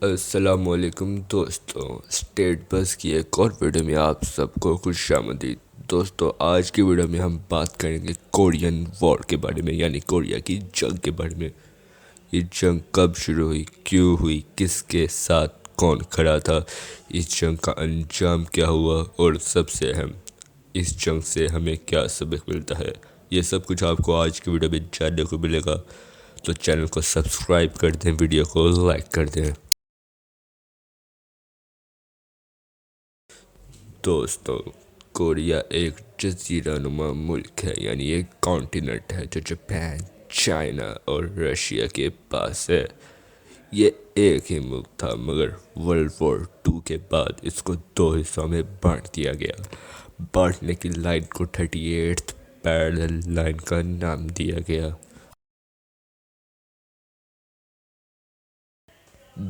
السلام علیکم دوستوں، اسٹیٹ بس کی ایک اور ویڈیو میں آپ سب کو خوش آمدید۔ دوستوں، آج کی ویڈیو میں ہم بات کریں گے کورین وار کے بارے میں، یعنی کوریا کی جنگ کے بارے میں۔ یہ جنگ کب شروع ہوئی، کیوں ہوئی، کس کے ساتھ کون کھڑا تھا، اس جنگ کا انجام کیا ہوا، اور سب سے اہم، اس جنگ سے ہمیں کیا سبق ملتا ہے، یہ سب کچھ آپ کو آج کی ویڈیو میں جاننے کو ملے گا۔ تو چینل کو سبسکرائب کر دیں، ویڈیو کو لائک کر دیں۔ دوستو، کوریا ایک جزیرہ نما ملک ہے، یعنی ایک کانٹیننٹ ہے جو جاپان، چائنا اور رشیا کے پاس ہے۔ یہ ایک ہی ملک تھا، مگر ورلڈ وار 2 کے بعد اس کو 2 حصوں میں بانٹ دیا گیا۔ بانٹنے کی لائن کو 38th پیرلل لائن کا نام دیا گیا۔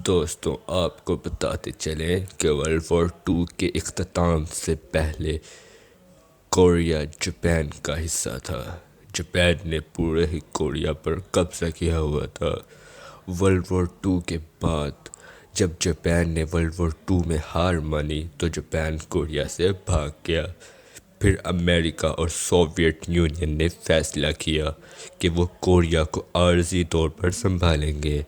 دوستوں، آپ کو بتاتے چلیں کہ ورلڈ وار 2 کے اختتام سے پہلے کوریا جاپان کا حصہ تھا۔ جاپان نے پورے ہی کوریا پر قبضہ کیا ہوا تھا۔ ورلڈ وار 2 کے بعد جب جاپان نے ورلڈ وار 2 میں ہار مانی تو جاپان کوریا سے بھاگ گیا۔ پھر امریکہ اور سوویت یونین نے فیصلہ کیا کہ وہ کوریا کو عارضی طور پر سنبھالیں گے۔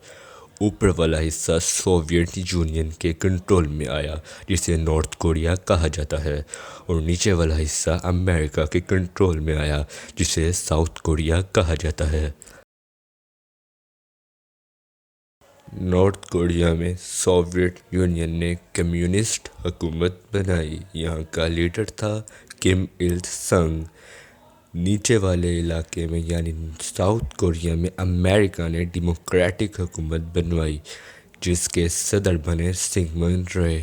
اوپر والا حصہ سوویت یونین کے کنٹرول میں آیا، جسے نارتھ کوریا کہا جاتا ہے، اور نیچے والا حصہ امریکہ کے کنٹرول میں آیا، جسے ساؤتھ کوریا کہا جاتا ہے۔ نارتھ کوریا میں سوویت یونین نے کمیونسٹ حکومت بنائی۔ یہاں کا لیڈر تھا کم il سنگ۔ نیچے والے علاقے میں یعنی ساؤتھ کوریا میں امریکہ نے ڈیموکریٹک حکومت بنوائی، جس کے صدر بنے سنگمن رے،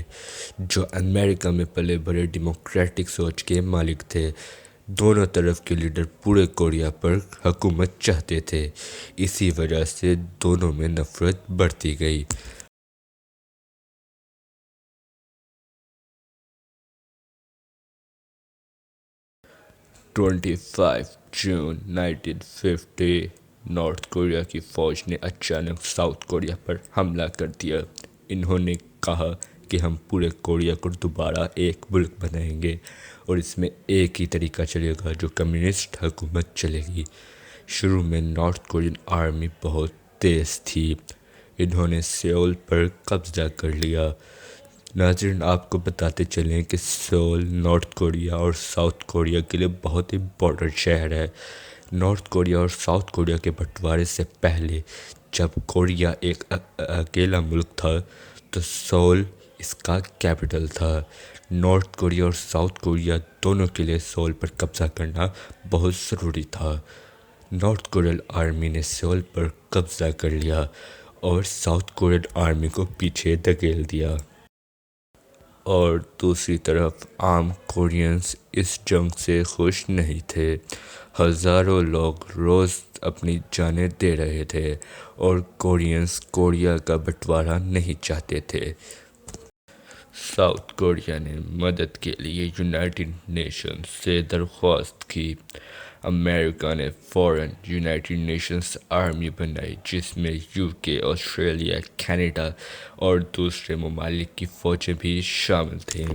جو امریکہ میں پلے بڑے ڈیموکریٹک سوچ کے مالک تھے۔ دونوں طرف کے لیڈر پورے کوریا پر حکومت چاہتے تھے، اسی وجہ سے دونوں میں نفرت بڑھتی گئی۔ جون 25 1950 نارتھ کوریا کی فوج نے اچانک ساؤتھ کوریا پر حملہ کر دیا۔ انہوں نے کہا کہ ہم پورے کوریا کو دوبارہ ایک ملک بنائیں گے، اور اس میں ایک ہی طریقہ چلے گا جو کمیونسٹ حکومت چلے گی۔ شروع میں نارتھ کورین آرمی بہت تیز تھی۔ انہوں نے سیول پر قبضہ کر لیا۔ ناظرین، آپ کو بتاتے چلیں کہ سیول نارتھ کوریا اور ساؤتھ کوریا کے لیے بہت امپورٹنٹ شہر ہے۔ نارتھ کوریا اور ساؤتھ کوریا کے بٹوارے سے پہلے جب کوریا ایک اکیلا ملک تھا تو سول اس کا کیپٹل تھا۔ نارتھ کوریا اور ساؤتھ کوریا دونوں کے لیے سول پر قبضہ کرنا بہت ضروری تھا۔ نارتھ کورین آرمی نے سیول پر قبضہ کر لیا اور ساؤتھ کورین آرمی کو پیچھے دھکیل دیا۔ اور دوسری طرف عام کورینز اس جنگ سے خوش نہیں تھے۔ ہزاروں لوگ روز اپنی جانیں دے رہے تھے، اور کورینز کوریا کا بٹوارہ نہیں چاہتے تھے۔ ساؤتھ کوریا نے مدد کے لیے یونائٹڈ نیشنز سے درخواست کی۔ امریکہ نے فوراً یونائٹڈ نیشنز آرمی بنائی، جس میں UK، آسٹریلیا، کینیڈا اور دوسرے ممالک کی فوجیں بھی شامل تھیں۔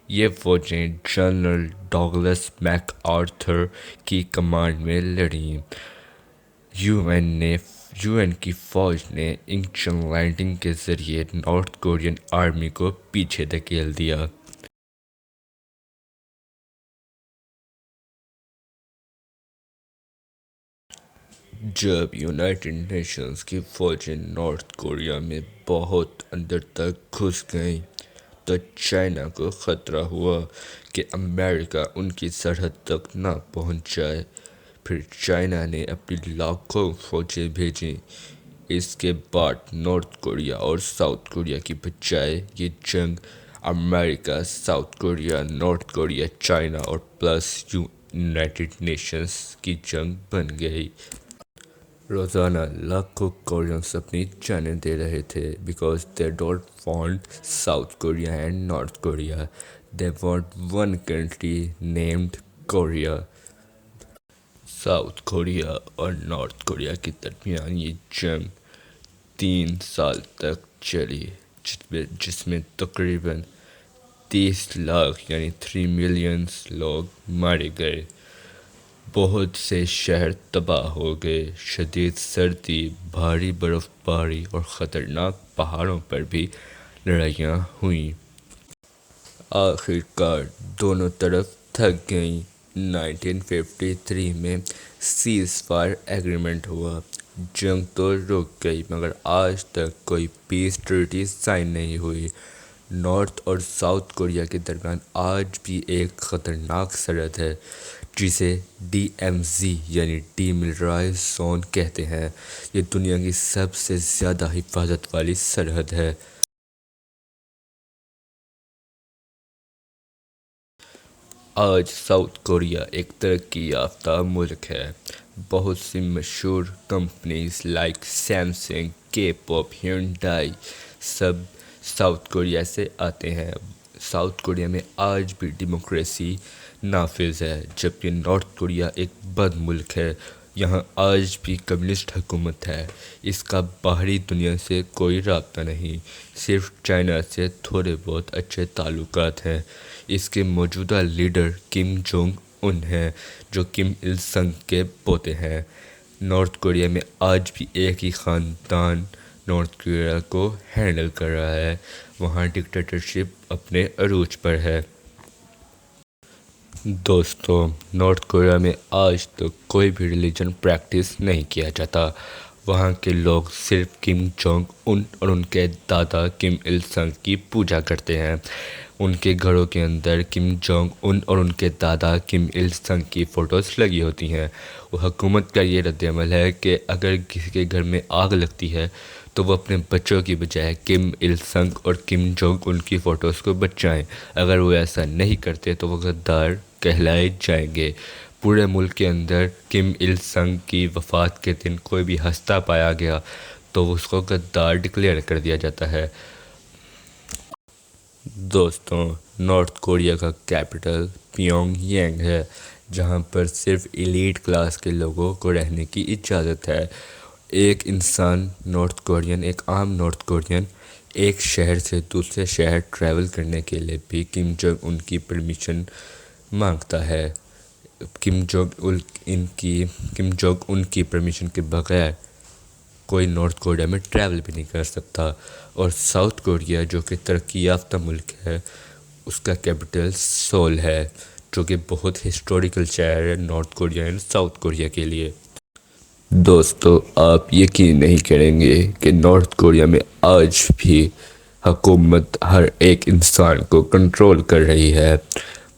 یہ فوجیں جنرل ڈاگلس میک آرتھر کی کمانڈ میں لڑیں۔ UN کی فوج نے انچن لینڈنگ کے ذریعے نارتھ کورین آرمی کو پیچھے دھکیل دیا۔ جب یونائٹڈ نیشنز کی فوجیں نارتھ کوریا میں بہت اندر تک گھس گئیں تو چائنا کو خطرہ ہوا کہ امریکہ ان کی سرحد تک نہ پہنچ جائے۔ پھر چائنا نے اپنی لاکھوں فوجیں بھیجیں۔ اس کے بعد نارتھ کوریا اور ساؤتھ کوریا کی بجائے یہ جنگ امریکہ، South Korea, North Korea, China اور پلس یونائٹڈ نیشنز کی جنگ بن گئی۔ روزانہ لاکھوں کورینز اپنی جانیں دے رہے تھے because they don't want south Korea and north Korea, they want one country named Korea. South Korea اور نارتھ کوریا کے درمیان یہ جنگ 3 سال تک چلی۔ جس میں تقریباً 30 لاکھ یعنی 3 ملین لوگ مارے گئے۔ بہت سے شہر تباہ ہو گئے۔ شدید سردی، بھاری برف باری اور خطرناک پہاڑوں پر بھی لڑائیاں ہوئیں۔ آخر کار دونوں طرف تھک گئیں۔ 1953 میں سیز فائر ایگریمنٹ ہوا۔ جنگ تو رک گئی مگر آج تک کوئی پیس ٹریٹی سائن نہیں ہوئی۔ نارتھ اور ساؤتھ کوریا کے درمیان آج بھی ایک خطرناک سرحد ہے جسے DMZ یعنی ڈی ملٹرائزڈ زون کہتے ہیں۔ یہ دنیا کی سب سے زیادہ حفاظت والی سرحد ہے۔ آج ساؤتھ کوریا ایک ترقی یافتہ ملک ہے۔ بہت سی مشہور کمپنیز لائک سیمسنگ، کے پاپ، ہیونڈائی سب ساؤتھ کوریا سے آتے ہیں۔ ساؤتھ کوریا میں آج بھی ڈیموکریسی نافذ ہے جبکہ نارتھ کوریا ایک بد ملک ہے۔ یہاں آج بھی کمیونسٹ حکومت ہے۔ اس کا باہری دنیا سے کوئی رابطہ نہیں، صرف چائنا سے تھوڑے بہت اچھے تعلقات ہیں۔ اس کے موجودہ لیڈر کم جونگ ان ہیں جو کم il سنگ کے پوتے ہیں۔ نارتھ کوریا میں آج بھی ایک ہی خاندان نارتھ کوریا کو ہینڈل کر رہا ہے۔ وہاں ڈکٹیٹرشپ اپنے عروج پر ہے۔ دوستو، نارتھ کوریا میں آج تک کوئی بھی ریلیجن پریکٹس نہیں کیا جاتا۔ وہاں کے لوگ صرف کم جونگ ان اور ان کے دادا کم il سنگ کی پوجا کرتے ہیں۔ ان کے گھروں کے اندر کم جونگ ان اور ان کے دادا کم il سنگ کی فوٹوز لگی ہوتی ہیں۔ وہ حکومت کا یہ رد عمل ہے کہ اگر کسی کے گھر میں آگ لگتی ہے تو وہ اپنے بچوں کی بجائے کم il سنگ اور کم جونگ ان کی فوٹوز کو بچائیں۔ اگر وہ ایسا نہیں کرتے تو وہ غدار کہلائے جائیں گے۔ پورے ملک کے اندر کم il سنگ کی وفات کے دن کوئی بھی ہنستا پایا گیا تو اس کو غدار ڈکلیئر کر دیا جاتا ہے۔ دوستوں، نارتھ کوریا کا کیپٹل پیونگ یانگ ہے جہاں پر صرف ایلیٹ کلاس کے لوگوں کو رہنے کی اجازت ہے۔ ایک عام نارتھ کورین ایک شہر سے دوسرے شہر ٹریول کرنے کے لیے بھی کم جونگ ان کی پرمیشن مانگتا ہے۔ کم جونگ ان کی پرمیشن کے بغیر کوئی نارتھ کوریا میں ٹریول بھی نہیں کر سکتا۔ اور ساؤتھ کوریا جو کہ ترقی یافتہ ملک ہے، اس کا کیپٹل سول ہے جو کہ بہت ہسٹوریکل شہر ہے نارتھ کوریا اور ساؤتھ کوریا کے لیے۔ دوستو، آپ یقین نہیں کریں گے کہ نارتھ کوریا میں آج بھی حکومت ہر ایک انسان کو کنٹرول کر رہی ہے۔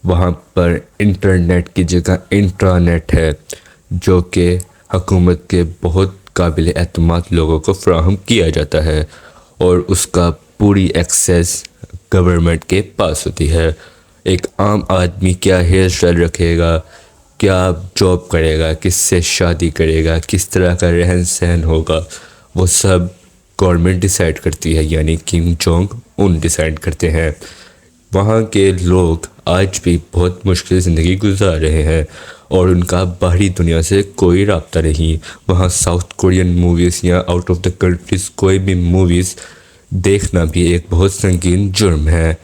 وہاں پر انٹرنیٹ کی جگہ انٹرانیٹ ہے جو کہ حکومت کے بہت قابل اعتماد لوگوں کو فراہم کیا جاتا ہے اور اس کا پوری ایکسیس گورنمنٹ کے پاس ہوتی ہے۔ ایک عام آدمی کیا ہیئر اسٹائل رکھے گا، کیا جاب کرے گا، کس سے شادی کرے گا، کس طرح کا رہن سہن ہوگا، وہ سب گورنمنٹ ڈیسائیڈ کرتی ہے، یعنی کم جونگ ان ڈیسائیڈ کرتے ہیں۔ وہاں کے لوگ آج بھی بہت مشکل زندگی گزار رہے ہیں اور ان کا باہری دنیا سے کوئی رابطہ نہیں۔ وہاں ساؤتھ کورین موویز یا آؤٹ آف دا کنٹریز کوئی بھی موویز دیکھنا بھی ایک بہت سنگین جرم ہے۔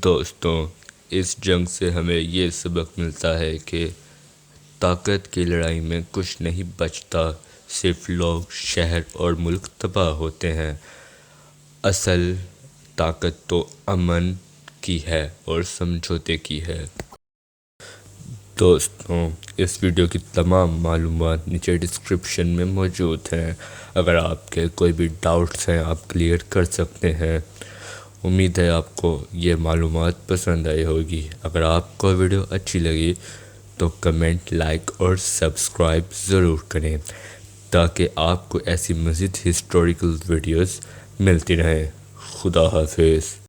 دوستوں، اس جنگ سے ہمیں یہ سبق ملتا ہے کہ طاقت کی لڑائی میں کچھ نہیں بچتا، صرف لوگ، شہر اور ملک تباہ ہوتے ہیں۔ اصل طاقت تو امن کی ہے اور سمجھوتے کی ہے۔ دوستوں، اس ویڈیو کی تمام معلومات نیچے ڈسکرپشن میں موجود ہیں۔ اگر آپ کے کوئی بھی ڈاؤٹس ہیں آپ کلیئر کر سکتے ہیں۔ امید ہے آپ کو یہ معلومات پسند آئی ہوگی۔ اگر آپ کو ویڈیو اچھی لگی تو کمنٹ، لائک اور سبسکرائب ضرور کریں تاکہ آپ کو ایسی مزید ہسٹوریکل ویڈیوز ملتی رہیں۔ خدا حافظ۔